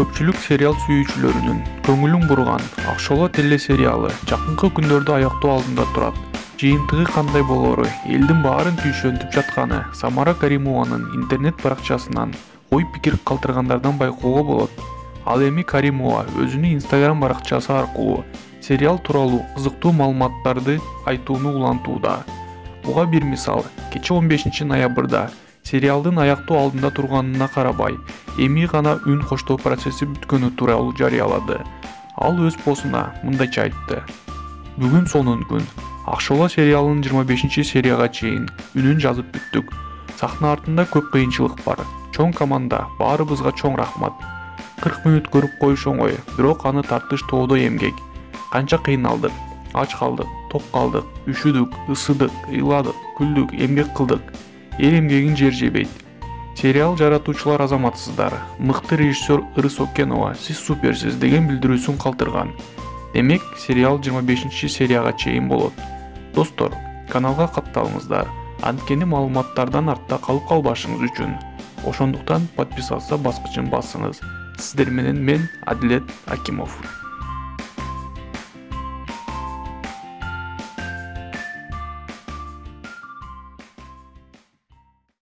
Көпчүлүк сериал сүйүүчүлөрүнүн көңүлүн бурган Акшола телесериалы жакынкы күндөрдө аяктоо алдында турат. Жыйынтыгы кандай болору, элдин баарын түйшөнтүп жатканы Самара Каримованын интернет баракчасынан ой пикир калтыргандардан байкоого болот. Ал эми Каримова өзүнүн Instagram баракчасы аркылуу сериал тууралуу кызыктуу маалыматтарды айтууну улантууда. Буга бир мисал, кечээ 15 ноябрда сериалдын аяктоо алдында турганына карабай, эми гана үн коштоо процесси бүткөнү тууралуу жарыялады. Ал өз постуна мындайча айтты: "Бүгүн сонун күн. Акшола сериалынын 25 серияга чейин үнүн жазып бүттүк. Сахна артында көп кыйынчылык бар. Чоң команда, баарыбызга чоң рахмат. 40 мүнөт көрүп коюш оңой, бирок аны тартыш тоодой эмгек. Канча кыйналдык, ач калдык, ток калдык, үшүдүк, ысыдык, ыйладык, күлдүк, эмгек кылдык. Эл эмгегин жер жебейт. Сериал жаратуучулар азаматсыздар. Мыкты режиссер Ырыс Окенова, сиз суперсиз" деген билдирүүсүн калтырган. Демек, сериал 25 серияга чейин болот. Достор, каналга катталыңыздар. Анткени маалыматтардан артта калып калбашыңыз үчүн. Ошондуктан подписаться баскычын басыңыз. Сиздер менен мен Адилет Акимов.